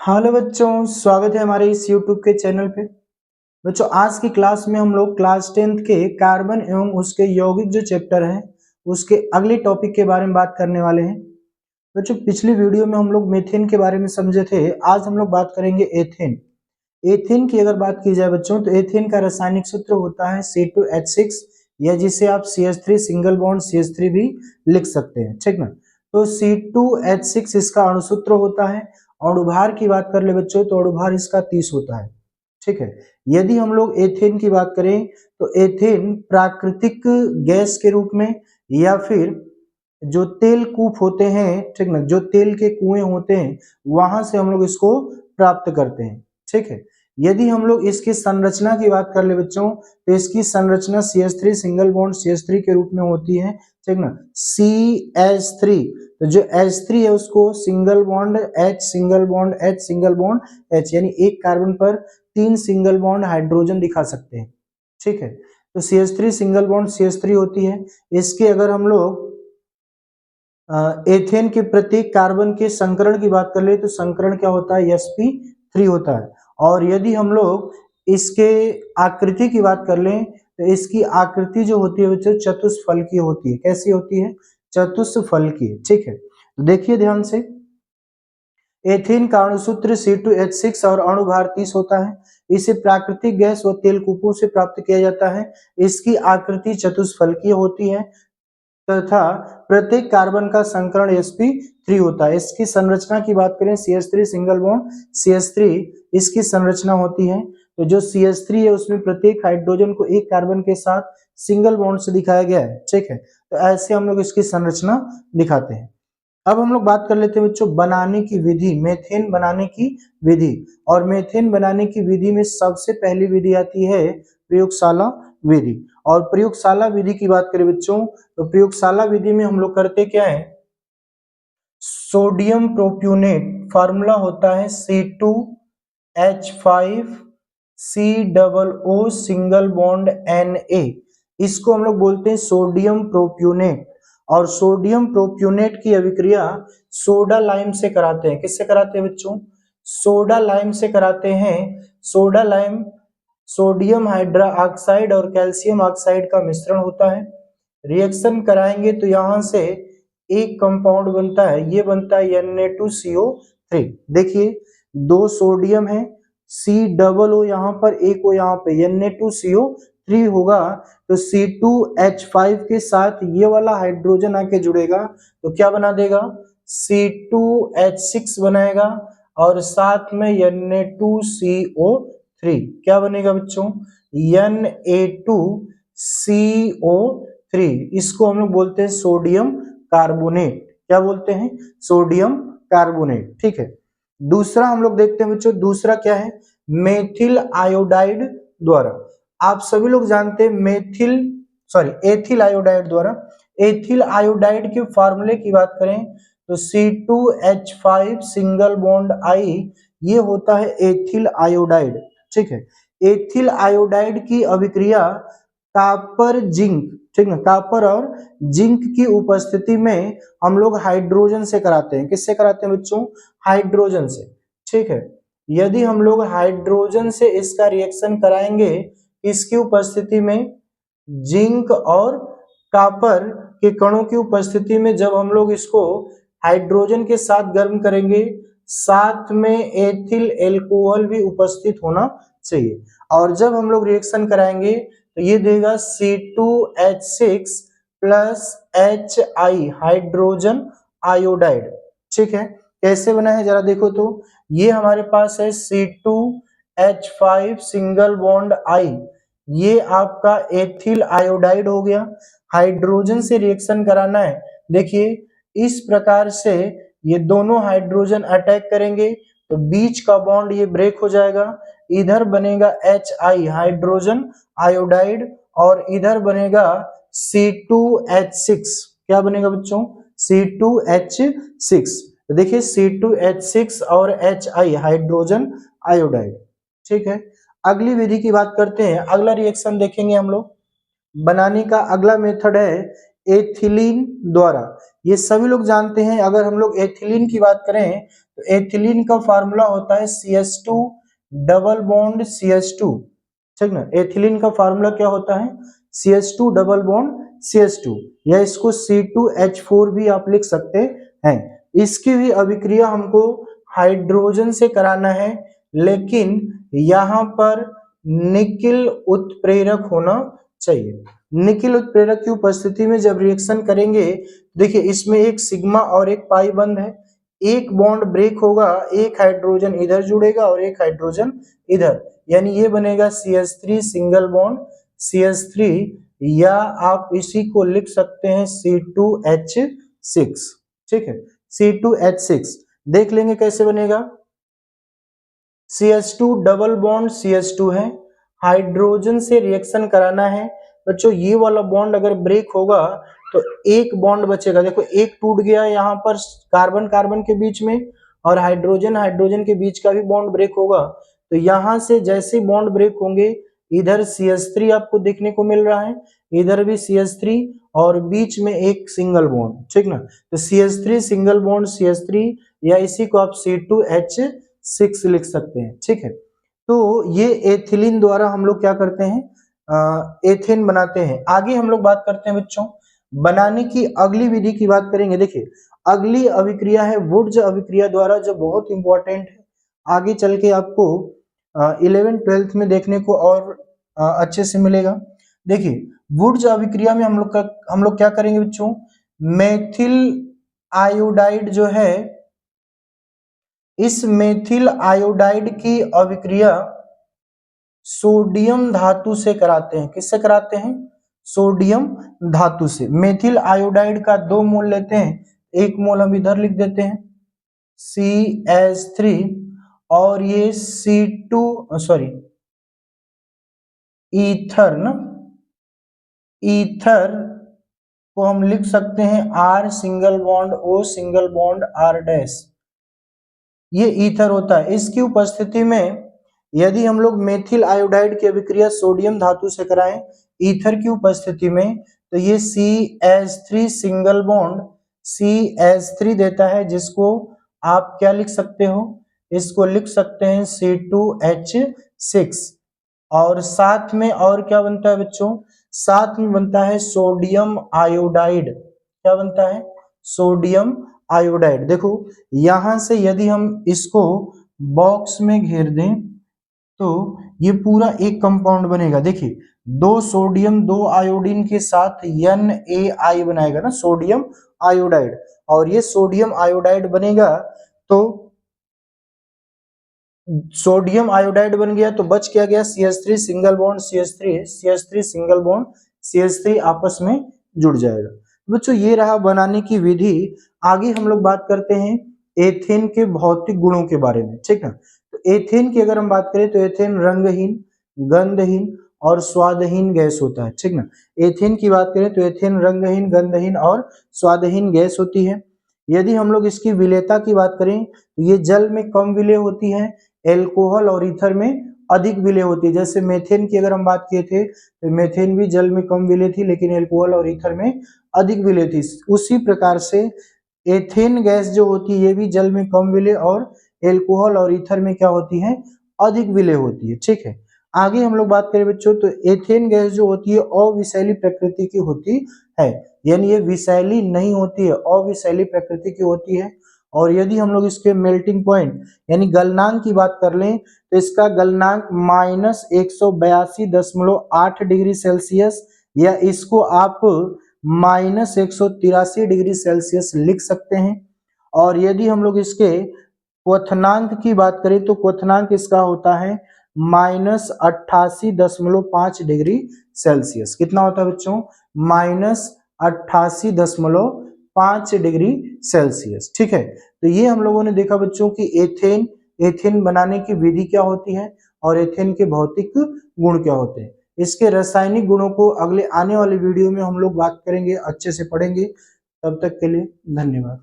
Hello बच्चों, स्वागत है हमारे इस YouTube के चैनल पे। बच्चों, आज की क्लास में हम लोग क्लास 10th के कार्बन एवं उसके यौगिक जो चैप्टर है उसके अगले टॉपिक के बारे में बात करने वाले हैं। बच्चों, पिछली वीडियो में हम लोग मीथेन के बारे में समझे थे। आज हम लोग बात करेंगे एथेन। एथेन की अगर बात की जाए बच्चों, तो एथेन का रासायनिक सूत्र होता है C2H6, या जिसे आप CH3 सिंगल बॉन्ड CH3 भी लिख सकते हैं, ठीक ना। तो C2H6 इसका अणुसूत्र होता है। अणुभार की बात कर ले बच्चों, तो अणुभार इसका 30 होता है, ठीक है। यदि हम लोग एथेन की बात करें, तो एथेन प्राकृतिक गैस के रूप में, या फिर जो तेल कूप होते हैं, ठीक ना, जो तेल के कुएं होते हैं, वहां से हम लोग इसको प्राप्त करते हैं, ठीक है। यदि हम लोग इसकी संरचना की बात कर ले बच्चों, तो इसकी संरचना CH3 सिंगल बॉन्ड CH3 के रूप में होती है, ठीक ना। CH3, तो जो H3 है उसको single bond H single bond H single bond H, यानी एक कार्बन पर 3 सिंगल बॉन्ड हाइड्रोजन दिखा सकते हैं, ठीक है। तो CH3 सिंगल बॉन्ड CH3 होती है। इसके अगर हम लोग एथेन के प्रत्येक कार्बन के संकरण की बात कर ले, तो संकरण क्या होता है, sp3 होता है। और यदि हम लोग इसके आकृति की बात कर लें, तो इसकी आकृति जो होती है बच्चों चतुष्फलकीय होती है। कैसी होती है? चतुष्फलकीय, ठीक है। तो देखिए ध्यान से, एथेन का अणुसूत्र C2H6 और अणुभार 30 होता है। इसे प्राकृतिक गैस व तेल कूपों से प्राप्त किया जाता है। इसकी आकृति चतुष्फलकीय होती है तथा प्रत्येक कार्बन का संकरण sp3 होता है। इसकी संरचना की बात करें, CH3 सिंगल बॉन्ड CH3 इसकी संरचना होती है। तो जो CH3 है उसमें प्रत्येक हाइड्रोजन को एक कार्बन के साथ सिंगल बॉन्ड से दिखाया गया है, ठीक है। तो ऐसे हम लोग इसकी संरचना दिखाते हैं। अब हम लोग बात कर लेते हैं बच्चों बनाने की विधि, मेथेन बनाने की विधि। और मेथेन बनाने की विधि में सबसे पहली विधि आती है प्रयोगशाला विधि। और प्रयोगशाला विधि की बात करें बच्चों, तो प्रयोगशाला विधि में हम लोग करते क्या है, सोडियम प्रोप्यूनेट, फार्मूला होता है C2H5COO सिंगल बॉन्ड Na। इसको हम लोग बोलते हैं सोडियम प्रोप्यूनेट। और सोडियम प्रोप्यूनेट की अभिक्रिया सोडा लाइम से कराते हैं। किससे कराते हैं बच्चों? सोडा लाइम से कराते हैं। Soda lime sodium hydra oxide और कैल्शियम ऑक्साइड का मिश्रण होता है। रिएक्शन कराएंगे तो यहां से एक कंपाउंड बनता है, ये बनता है Na2CO3। देखिए, दो सोडियम है, C O यहाँ पर, एक ओ यहाँ पे, Na2CO3 होगा। तो C2H5 के साथ ये वाला हाइड्रोजन आके जुड़ेगा, तो क्या बना देगा, C2H6 बनाएगा। और साथ में Na2CO3 क्या बनेगा बच्चों, Na2CO3। इसको हम लोग बोलते हैं सोडियम कार्बोनेट। क्या बोलते हैं? सोडियम कार्बोनेट, ठीक है। दूसरा हम लोग देखते हैं बच्चों, दूसरा क्या है, मेथिल आयोडाइड द्वारा। आप सभी लोग जानते हैं एथिल आयोडाइड द्वारा। एथिल आयोडाइड के फार्मूले की बात करें, तो C2H5 सिंगल बॉन्ड I, ये होता है एथिल आयोडाइड, ठीक है। एथिल आयोडाइड की अभिक्रिया कॉपर जिंक, ठीक है, कॉपर और जिंक की उपस्थिति में हम लोग हाइड्रोजन से कराते हैं। किससे कराते हैं बच्चों? हाइड्रोजन से, ठीक है। यदि हम लोग हाइड्रोजन से इसका रिएक्शन कराएंगे, इसकी उपस्थिति में जिंक और कॉपर के कणों की उपस्थिति में, जब हम लोग इसको हाइड्रोजन के साथ गर्म करेंगे, साथ में एथिल एल्कोहल भी उपस्थित होना चाहिए। और जब हम लोग रिएक्शन कराएंगे तो ये देगा C2H6 plus HI, hydrogen iodide, ठीक है। कैसे बना है जरा देखो, तो ये हमारे पास है C2H5 सिंगल बॉन्ड I, ये आपका एथिल आयोडाइड हो गया। हाइड्रोजन से रिएक्शन कराना है, देखिए इस प्रकार से ये दोनों हाइड्रोजन अटैक करेंगे, तो बीच का बॉन्ड ये ब्रेक हो जाएगा। इधर बनेगा HI, हाइड्रोजन आयोडाइड, और इधर बनेगा C2H6। क्या बनेगा बच्चों? C2H6। तो देखिए C2H6 और HI, हाइड्रोजन आयोडाइड, ठीक है। अगली विधि की बात करते हैं। अगला रिएक्शन देखेंगे हम लोग, बनाने का अगला मेथड है एथिलीन द्वारा। ये सभी लोग जानते हैं। अगर हम लोग एथिलीन की बात करें तो एथिलीन का फार्मूला होता है CH2 डबल बॉन्ड CH2, ठीक ना। एथिलीन का फार्मूला क्या होता है? CH2 डबल बॉन्ड CH2, या इसको C2H4 भी आप लिख सकते हैं। इसकी भी अभिक्रिया हमको हाइड्रोजन से कराना है, लेकिन यहाँ पर निकिल उत्प्रेरक होना चाहिए। निकिल उत्प्रेरक की उपस्थिति में जब रिएक्शन करेंगे, देखिए इसमें एक सिग्मा और एक पाई बंध है, एक बॉन्ड ब्रेक होगा, एक हाइड्रोजन इधर जुड़ेगा और एक हाइड्रोजन इधर, यानी ये बनेगा CH3 सिंगल बॉन्ड CH3, या आप इसी को लिख सकते हैं C2H6, ठीक है, C2H6। देख लेंगे कैसे बनेगा। CH2 डबल बॉन्ड CH2 है, हाइड्रोजन से रिएक्शन कराना है बच्चों। ये वाला बॉन्ड अगर ब्रेक होगा तो एक बॉन्ड बचेगा, देखो एक टूट गया यहाँ पर कार्बन कार्बन के बीच में, और हाइड्रोजन हाइड्रोजन के बीच का भी बॉन्ड ब्रेक होगा। तो यहाँ से जैसे बॉन्ड ब्रेक होंगे, इधर CH3 आपको देखने को मिल रहा है, इधर भी CH3, और बीच में एक सिंगल बॉन्ड, ठीक ना। तो CH3 सिंगल बॉन्ड CH3, या इसी को आप C2H6 लिख सकते हैं, ठीक है। तो ये एथिलीन द्वारा हम लोग क्या करते हैं, एथेन बनाते हैं। आगे हम लोग बात करते हैं बच्चों बनाने की अगली विधि की बात करेंगे। देखिए अगली अभिक्रिया है वुड्स अभिक्रिया द्वारा, जो बहुत इंपॉर्टेंट है, आगे चल के आपको 11th-12th में देखने को और अच्छे से मिलेगा। देखिए वुड्स अभिक्रिया में हम लोग क्या करेंगे बच्चों, मेथिल आयोडाइड जो है, इस मेथिल आयोडाइड की अभिक्रिया सोडियम धातु से कराते हैं। किससे कराते हैं? सोडियम धातु से। मेथिल आयोडाइड का 2 मोल लेते हैं, 1 मोल हम इधर लिख देते हैं CH3, और ये ईथर ना, ईथर को हम लिख सकते हैं R single bond O single bond R dash, ये ईथर होता है। इसकी उपस्थिति में यदि हम लोग मेथिल आयोडाइड की अभिक्रिया सोडियम धातु से कराएं ईथर की उपस्थिति में, तो ये CH3 सिंगल बॉन्ड CH3 देता है, जिसको आप क्या लिख सकते हो, इसको लिख सकते हैं C2H6। और साथ में और क्या बनता है बच्चों, साथ में बनता है सोडियम आयोडाइड। क्या बनता है? Sodium iodide. देखो यहां से यदि हम इसको बॉक्स में घेर दें तो ये पूरा एक कंपाउंड बनेगा। देखिए 2 सोडियम 2 आयोडीन के साथ NaI बनाएगा ना, सोडियम आयोडाइड, और ये सोडियम आयोडाइड बनेगा। तो सोडियम आयोडाइड बन गया, तो बच क्या गया, CH3 single bond CH3 single bond CH3 आपस में जुड़ जाएगा। बच्चों ये रहा बनाने की विधि। आगे हम लोग बात करते हैं एथेन के भौतिक गुणों के बारे में, ठीक है। तो एथेन की अगर हम बात करें तो एथेन रंगहीन, गंधहीन और स्वादहीन गैस होता है, ठीक ना। एथेन की बात करें तो एथेन रंगहीन, गंधहीन और स्वादहीन गैस होती है। यदि हम लोग इसकी विलेयता की बात करें तो ये जल में कम विलेय होती है, एल्कोहल और ईथर में अधिक विलेय होती है। जैसे मेथेन की अगर हम बात किए थे तो मेथेन भी जल में कम विलेय थी, लेकिन एल्कोहल और ईथर में अधिक विलेय थी। उसी प्रकार से एथेन गैस जो होती है ये भी जल में कम विलेय और एल्कोहल और ईथर में क्या होती है, अधिक विलेय होती है, ठीक है। आगे हम लोग बात करें बच्चों तो एथेन गैस जो होती है अविषैली प्रकृति की होती है, यानी ये विषैली नहीं होती है, अविषैली प्रकृति की होती है। और यदि हम लोग इसके मेल्टिंग पॉइंट यानी गलनांक की बात कर लें तो इसका गलनांक -182.8 डिग्री सेल्सियस, या इसको आप -183 डिग्री सेल्सियस लिख सकते हैं। और यदि हम लोग इसके क्वथनांक की बात करें तो क्वथनांक इसका होता है -88.5 डिग्री सेल्सियस। कितना होता है बच्चों? -88.5 डिग्री सेल्सियस, ठीक है। तो ये हम लोगों ने देखा बच्चों कि एथेन बनाने की विधि क्या होती है और एथेन के भौतिक गुण क्या होते हैं। इसके रासायनिक गुणों को अगले आने वाले वीडियो में हम लोग बात करेंगे, अच्छे से पढ़ेंगे। तब तक के लिए धन्यवाद।